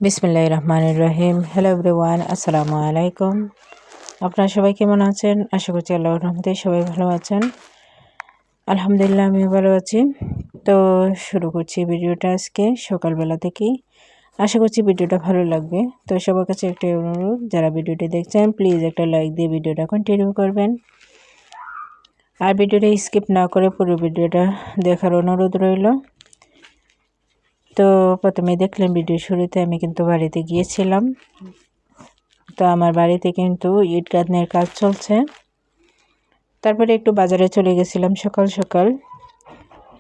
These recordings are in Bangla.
বিসমিল্লাহির রহমানির রহিম। হ্যালো এভরিওয়ান, আসসালামু আলাইকুম। আপনারা সবাই কেমন আছেন? আশা করছি আল্লাহর রহমতে সবাই ভালো আছেন। আলহামদুলিল্লাহ আমিও ভালো আছি। তো শুরু করছি ভিডিওটা আজকে সকালবেলা থেকেই। আশা করছি ভিডিওটা ভালো লাগবে। তো সবার কাছে একটা অনুরোধ, যারা ভিডিওটি দেখছেন প্লিজ একটা লাইক দিয়ে ভিডিওটা কন্টিনিউ করবেন। আর ভিডিওটা স্কিপ না করে পুরো ভিডিওটা দেখার অনুরোধ রইল। তো প্রথমে দেখলেন ভিডিও শুরুতে আমি কিন্তু বাড়িতে গিয়েছিলাম। তো আমার বাড়িতে কিন্তু ইট গাঁথনের কাজ চলছে। তারপরে একটু বাজারে চলে গেছিলাম সকাল সকাল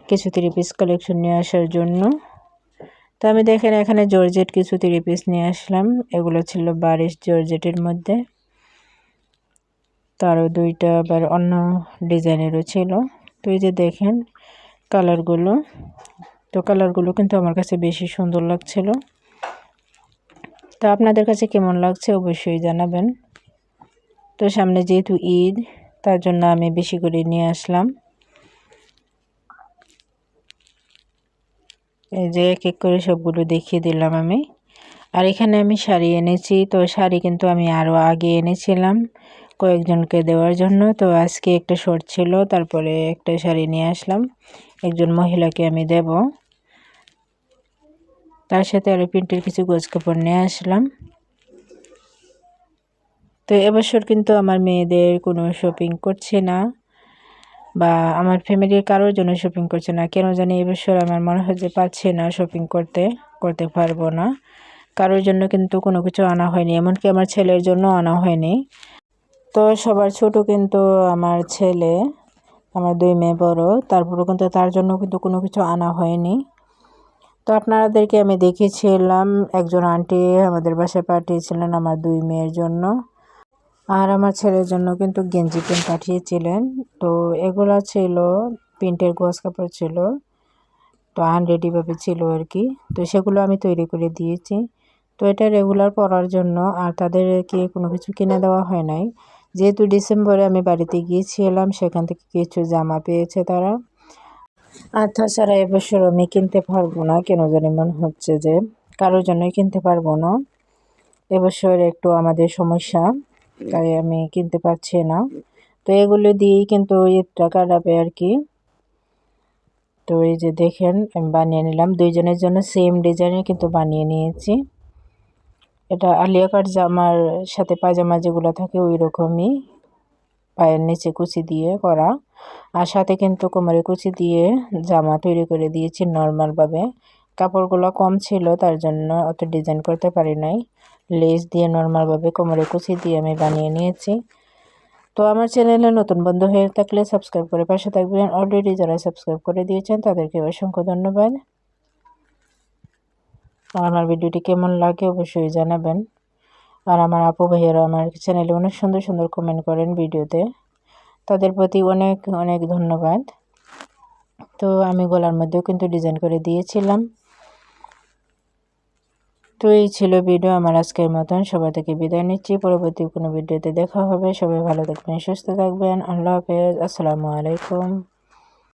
কিছু 3 পিস কালেকশন নিয়ে আসার জন্য। তো আমি দেখেন এখানে জর্জেট কিছু 3 পিস নিয়ে আসলাম। এগুলো ছিল বারিশ জর্জেটের মধ্যে। তারও 2টা আবার অন্য ডিজাইনেরও ছিল। তো এই যে দেখেন কালারগুলো। তো কালারগুলো কিন্তু আমার কাছে বেশি সুন্দর লাগছিল। তো আপনাদের কাছে কেমন লাগছে অবশ্যই জানাবেন। তো সামনে যেহেতু ঈদ, তার জন্য আমি বেশি করে নিয়ে আসলাম। এই যে এক এক করে সবগুলো দেখিয়ে দিলাম আমি। আর এখানে আমি শাড়ি এনেছি। তো শাড়ি কিন্তু আমি আরও আগে এনেছিলাম কয়েকজনকে দেওয়ার জন্য। তো আজকে একটা শর্ট ছিল, তারপরে একটা শাড়ি নিয়ে আসলাম, একজন মহিলাকে আমি দেব। তার সাথে আরও প্রিন্টের কিছু গোজ কাপড় নিয়ে আসলাম। তো এবছর কিন্তু আমার মেয়েদের কোনো শপিং করছে না, বা আমার ফ্যামিলির কারোর জন্য শপিং করছে না। কেন জানি এবছর আমার মনে হয় যে পারছে না শপিং করতে পারবো না। কারোর জন্য কিন্তু কোনো কিছু আনা হয়নি, এমনকি আমার ছেলের জন্য আনা হয়নি। তো সবার ছোট কিন্তু আমার ছেলে, আমার 2 মেয়ে বড়, তারপরেও কিন্তু তার জন্য কিন্তু কোনো কিছু আনা হয়নি। তো আপনাদেরকে আমি দেখিয়েছিলাম একজন আন্টি আমাদের বাসায় পাঠিয়েছিলেন আমার 2 মেয়ের জন্য, আর আমার ছেলের জন্য কিন্তু গেঞ্জি প্যান্ট পাঠিয়েছিলেন। তো এগুলা ছিল প্রিন্টের গোজ কাপড় ছিল, তো আনরেডিভাবে ছিল আর কি। তো সেগুলো আমি তৈরি করে দিয়েছি। তো এটা রেগুলার পরার জন্য, আর তাদেরকে কোনো কিছু কিনে দেওয়া হয় নাই। যেহেতু ডিসেম্বরে আমি বাড়িতে গিয়েছিলাম, সেখান থেকে কিছু জামা পেয়েছে তারা। আর তাছাড়া এবছর আমি কিনতে পারবো না, কেন জানি মনে হচ্ছে যে কারোর জন্যই কিনতে পারবো না। এবছর একটু আমাদের সমস্যা, তাই আমি কিনতে পারছি না। তো এগুলো দিয়েই কিন্তু ঈদটা কাটাবে আর কি। তো এই যে দেখেন আমি বানিয়ে নিলাম, 2 জনের জন্য সেম ডিজাইনের কিন্তু বানিয়ে নিয়েছি। এটা আলিয়া কাট জামার সাথে পায়জামা যেগুলো থাকে ওই রকমই, পায়ের নিচে কুচি দিয়ে করা। আর সাথে কিন্তু কোমরে কুচি দিয়ে জামা তৈরি করে দিয়েছি নর্মালভাবে। কাপড়গুলো কম ছিল, তার জন্য অত ডিজাইন করতে পারি নাই। লেস দিয়ে নর্মালভাবে কোমরে কুচি দিয়ে আমি বানিয়ে নিয়েছি। তো আমার চ্যানেলে নতুন বন্ধু হয়ে থাকলে সাবস্ক্রাইব করে পাশে থাকবেন। অলরেডি যারা সাবস্ক্রাইব করে দিয়েছেন তাদেরকে অসংখ্য ধন্যবাদ। আমার ভিডিওটি কেমন লাগে অবশ্যই জানাবেন। আর আমার আপু ভাইয়েরা আমার চ্যানেলে অনেক সুন্দর সুন্দর কমেন্ট করেন ভিডিওতে, তাদের প্রতি অনেক অনেক ধন্যবাদ। তো আমি গলার মধ্যেও কিন্তু ডিজাইন করে দিয়েছিলাম। তো এই ছিল ভিডিও আমার আজকের মতন। সবাই থেকে বিদায় নিচ্ছি, পরবর্তী কোনো ভিডিওতে দেখা হবে। সবাই ভালো থাকবেন, সুস্থ থাকবেন। আল্লাহ হাফেজ, আসসালামু আলাইকুম।